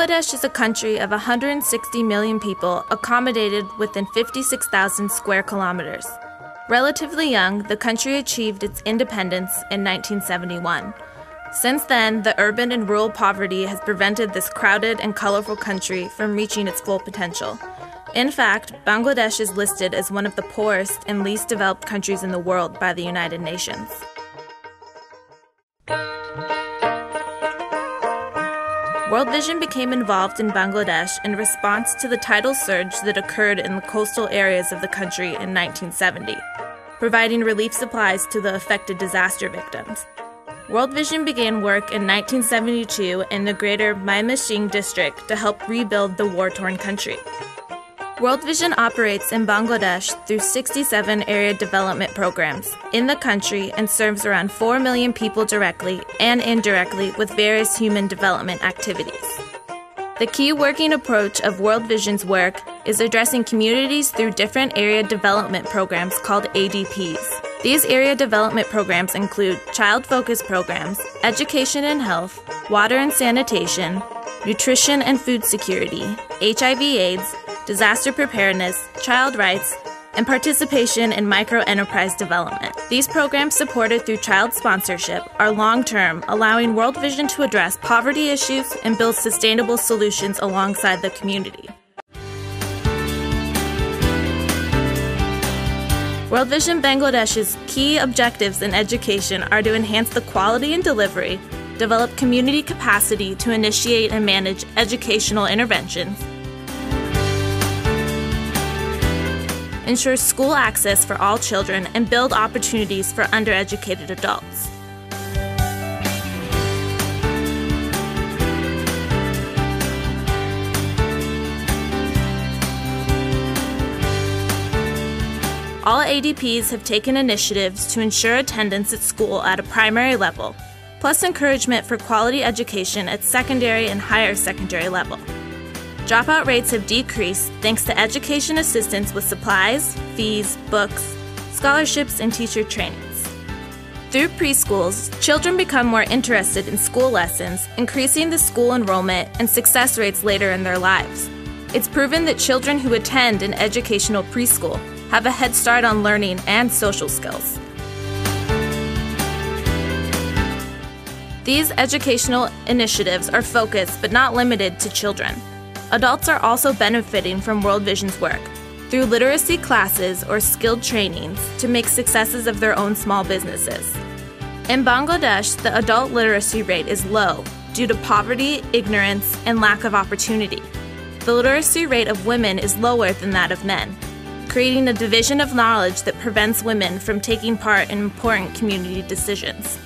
Bangladesh is a country of 160 million people accommodated within 56,000 square kilometers. Relatively young, the country achieved its independence in 1971. Since then, the urban and rural poverty has prevented this crowded and colorful country from reaching its full potential. In fact, Bangladesh is listed as one of the poorest and least developed countries in the world by the United Nations. World Vision became involved in Bangladesh in response to the tidal surge that occurred in the coastal areas of the country in 1970, providing relief supplies to the affected disaster victims. World Vision began work in 1972 in the greater Mymensingh district to help rebuild the war-torn country. World Vision operates in Bangladesh through 67 area development programs in the country and serves around 4 million people directly and indirectly with various human development activities. The key working approach of World Vision's work is addressing communities through different area development programs called ADPs. These area development programs include child-focused programs, education and health, water and sanitation, nutrition and food security, HIV/AIDS, disaster preparedness, child rights, and participation in micro-enterprise development. These programs, supported through child sponsorship, are long-term, allowing World Vision to address poverty issues and build sustainable solutions alongside the community. World Vision Bangladesh's key objectives in education are to enhance the quality and delivery, develop community capacity to initiate and manage educational interventions, ensure school access for all children, and build opportunities for undereducated adults. All ADPs have taken initiatives to ensure attendance at school at a primary level, plus encouragement for quality education at secondary and higher secondary level. Dropout rates have decreased thanks to education assistance with supplies, fees, books, scholarships, and teacher trainings. Through preschools, children become more interested in school lessons, increasing the school enrollment and success rates later in their lives. It's proven that children who attend an educational preschool have a head start on learning and social skills. These educational initiatives are focused but not limited to children. Adults are also benefiting from World Vision's work through literacy classes or skilled trainings to make successes of their own small businesses. In Bangladesh, the adult literacy rate is low due to poverty, ignorance, and lack of opportunity. The literacy rate of women is lower than that of men, creating a division of knowledge that prevents women from taking part in important community decisions.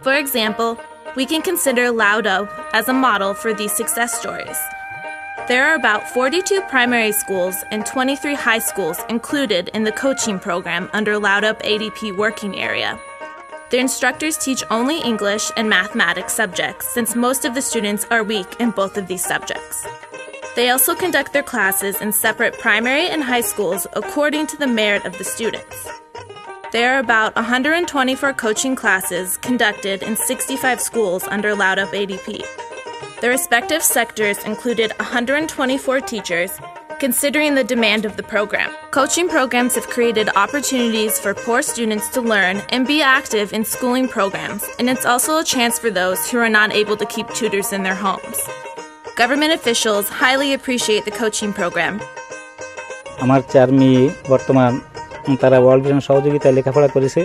For example, we can consider Laudo as a model for these success stories. There are about 42 primary schools and 23 high schools included in the coaching program under Laudo ADP working area. The instructors teach only English and mathematics subjects since most of the students are weak in both of these subjects. They also conduct their classes in separate primary and high schools according to the merit of the students. There are about 124 coaching classes conducted in 65 schools under Laudo ADP. The respective sectors included 124 teachers, considering the demand of the program. Coaching programs have created opportunities for poor students to learn and be active in schooling programs, and it's also a chance for those who are not able to keep tutors in their homes. Government officials highly appreciate the coaching program. আমার চার মেয়ে বর্তমান তারা world vision সহযোগিতায় লেখাপড়া করেছে।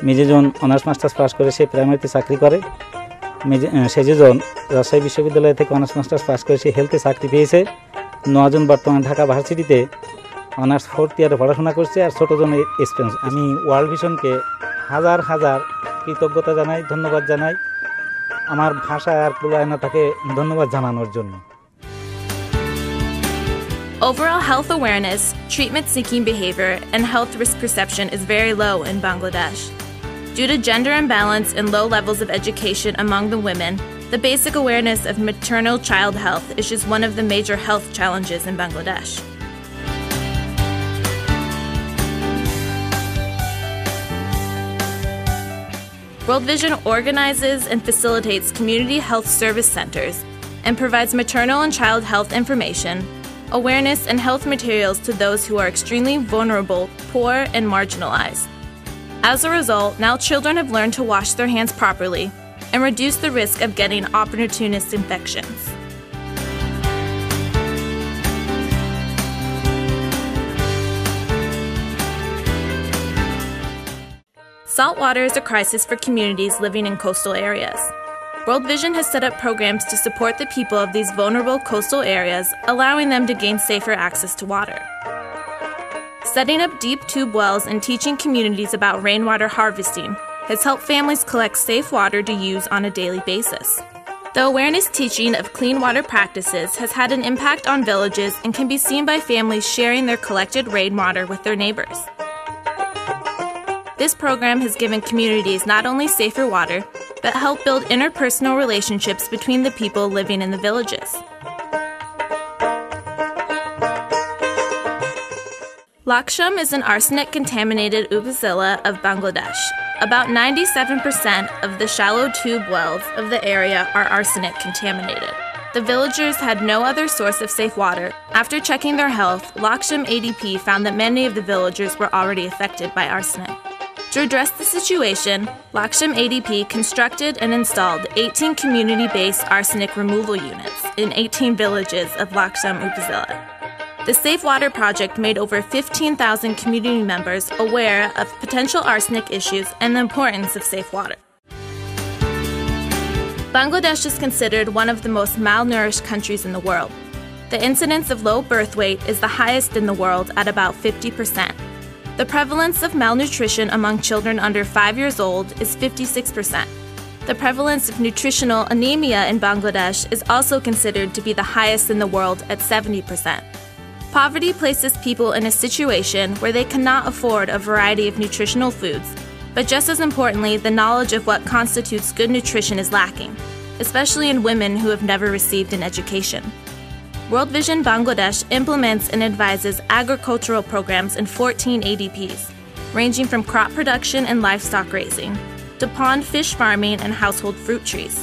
মেজেজন honours masters pass করে সে প্রাইমারিতে চাকরি করে। সেজেজন রাজশাহী বিশ্ববিদ্যালয় থেকে অনার্স মাস্টার্স পাস করে সে হেলথে চাকরি পেয়েছে। 9 জন বর্তমান ঢাকা ভার্সিটিতে অনার্স 4th ইয়ারে পড়াশোনা করছে। আর ছোটজন এক্সপেরিয়েন্স। আমি ওয়ার্ল্ড ভিশনকে হাজার হাজার কৃতজ্ঞতা জানাই, ধন্যবাদ জানাই। আমার ভাষা আর কুলায় না তাকে ধন্যবাদ জানানোর জন্য। Overall health awareness, treatment-seeking behavior, and health risk perception is very low in Bangladesh. Due to gender imbalance and low levels of education among the women, the basic awareness of maternal child health is just one of the major health challenges in Bangladesh. World Vision organizes and facilitates community health service centers and provides maternal and child health information, awareness, and health materials to those who are extremely vulnerable, poor, and marginalized. As a result, now children have learned to wash their hands properly and reduce the risk of getting opportunist infections. Salt water is a crisis for communities living in coastal areas. World Vision has set up programs to support the people of these vulnerable coastal areas, allowing them to gain safer access to water. Setting up deep tube wells and teaching communities about rainwater harvesting has helped families collect safe water to use on a daily basis. The awareness teaching of clean water practices has had an impact on villages and can be seen by families sharing their collected rainwater with their neighbors. This program has given communities not only safer water, but helped build interpersonal relationships between the people living in the villages. Laksham is an arsenic-contaminated upazila of Bangladesh. About 97% of the shallow tube wells of the area are arsenic-contaminated. The villagers had no other source of safe water. After checking their health, Laksham ADP found that many of the villagers were already affected by arsenic. To address the situation, Laksham ADP constructed and installed 18 community-based arsenic removal units in 18 villages of Laksham Upazila. The Safe Water Project made over 15,000 community members aware of potential arsenic issues and the importance of safe water. Bangladesh is considered one of the most malnourished countries in the world. The incidence of low birth weight is the highest in the world at about 50%. The prevalence of malnutrition among children under 5 years old is 56%. The prevalence of nutritional anemia in Bangladesh is also considered to be the highest in the world at 70%. Poverty places people in a situation where they cannot afford a variety of nutritional foods, but just as importantly, the knowledge of what constitutes good nutrition is lacking, especially in women who have never received an education. World Vision Bangladesh implements and advises agricultural programs in 14 ADPs, ranging from crop production and livestock raising, to pond fish farming and household fruit trees.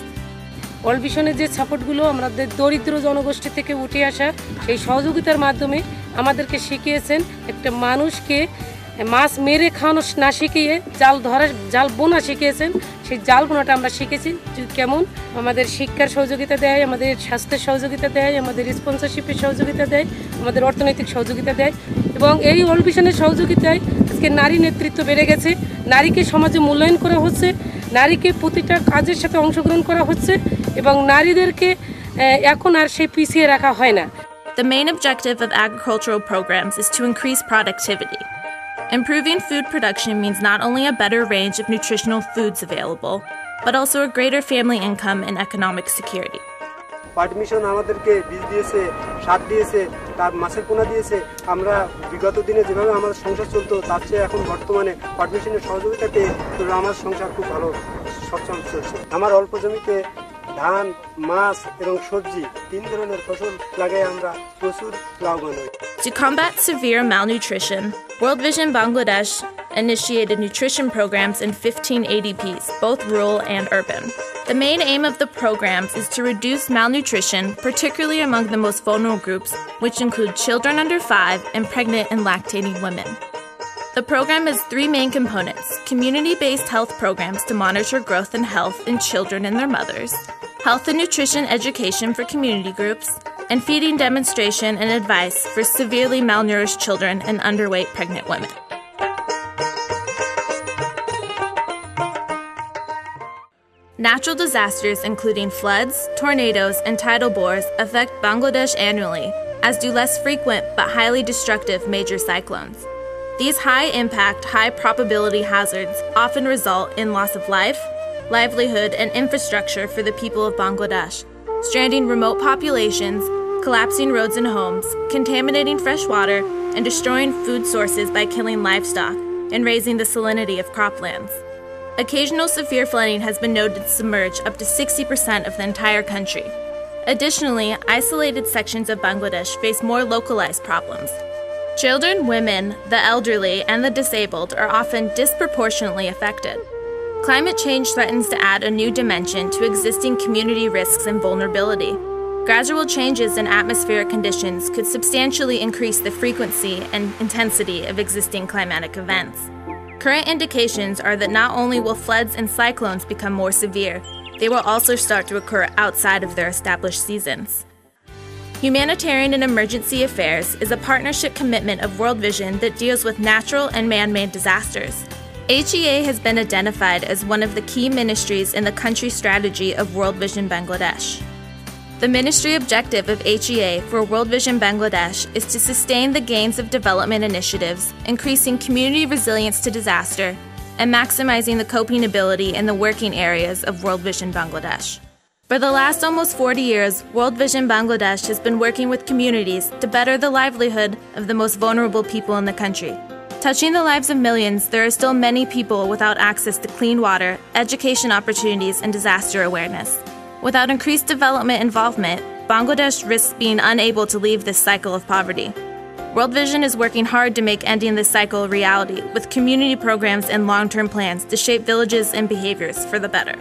World ভিশনের যে সাপোর্টগুলো আমাদের দরিদ্র জনগোষ্ঠী থেকে উঠে আসা সেই সহযোগিতার মাধ্যমে আমাদেরকে শিখিয়েছেন একটা মানুষকে মাছ মেরে খাওয়ানো না শিখিয়ে জাল বোনা শিখিয়েছেন। সেই জাল বোনাটা আমরা শিখেছি কেমন আমাদের শিক্ষার সহযোগিতা দেয়, আমাদের স্বাস্থ্যের সহযোগিতা দেয়, আমাদের স্পন্সরশিপের সহযোগিতা দেয়, আমাদের অর্থনৈতিক সহযোগিতা দেয় এবং এই ওয়ার্ল্ড ভিশনের সহযোগিতায় আজকে নারী নেতৃত্ব বেড়ে গেছে, নারীকে সমাজে মূল্যায়ন করা হচ্ছে, নারীকে প্রতিটা কাজের সাথে অংশগ্রহণ করা হচ্ছে এবং নারীদেরকে এখন আর সেই পিছিয়ে রাখা হয় না। The main objective of agricultural programs is to increase productivity. Improving food production means not only a better range of nutritional foods available, but also a greater family income and economic security. Permission আমাদেরকে বীজ দিয়েছে, সার দিয়েছে, তার মাছের পোনা দিয়েছে। আমরা বিগত দিনে যেভাবে আমাদের সংসার চলতো তার চেয়ে এখন বর্তমানে পারমিশনের সহযোগিতা পেয়ে আমার সংসার খুব ভালো সচ্ছল চলছে। আমার অল্প জমিতে ধান, মাছ এবং সবজি 3 ধরনের ফসল লাগাই আমরা প্রচুর লাভবান হই। To combat severe malnutrition, World Vision Bangladesh initiated nutrition programs in 15 ADPs, both rural and urban. The main aim of the programs is to reduce malnutrition, particularly among the most vulnerable groups, which include children under 5 and pregnant and lactating women. The program has 3 main components: community-based health programs to monitor growth and health in children and their mothers, health and nutrition education for community groups, and feeding demonstration and advice for severely malnourished children and underweight pregnant women. Natural disasters including floods, tornadoes, and tidal bores affect Bangladesh annually, as do less frequent but highly destructive major cyclones. These high-impact, high-probability hazards often result in loss of life, livelihood, and infrastructure for the people of Bangladesh, stranding remote populations, collapsing roads and homes, contaminating fresh water, and destroying food sources by killing livestock and raising the salinity of croplands. Occasional severe flooding has been noted to submerge up to 60% of the entire country. Additionally, isolated sections of Bangladesh face more localized problems. Children, women, the elderly, and the disabled are often disproportionately affected. Climate change threatens to add a new dimension to existing community risks and vulnerability. Gradual changes in atmospheric conditions could substantially increase the frequency and intensity of existing climatic events. Current indications are that not only will floods and cyclones become more severe, they will also start to occur outside of their established seasons. Humanitarian and Emergency Affairs is a partnership commitment of World Vision that deals with natural and man-made disasters. HEA has been identified as one of the key ministries in the country strategy of World Vision Bangladesh. The ministry objective of HEA for World Vision Bangladesh is to sustain the gains of development initiatives, increasing community resilience to disaster, and maximizing the coping ability in the working areas of World Vision Bangladesh. For the last almost 40 years, World Vision Bangladesh has been working with communities to better the livelihood of the most vulnerable people in the country. Touching the lives of millions, there are still many people without access to clean water, education opportunities, and disaster awareness. Without increased development involvement, Bangladesh risks being unable to leave this cycle of poverty. World Vision is working hard to make ending this cycle a reality with community programs and long-term plans to shape villages and behaviors for the better.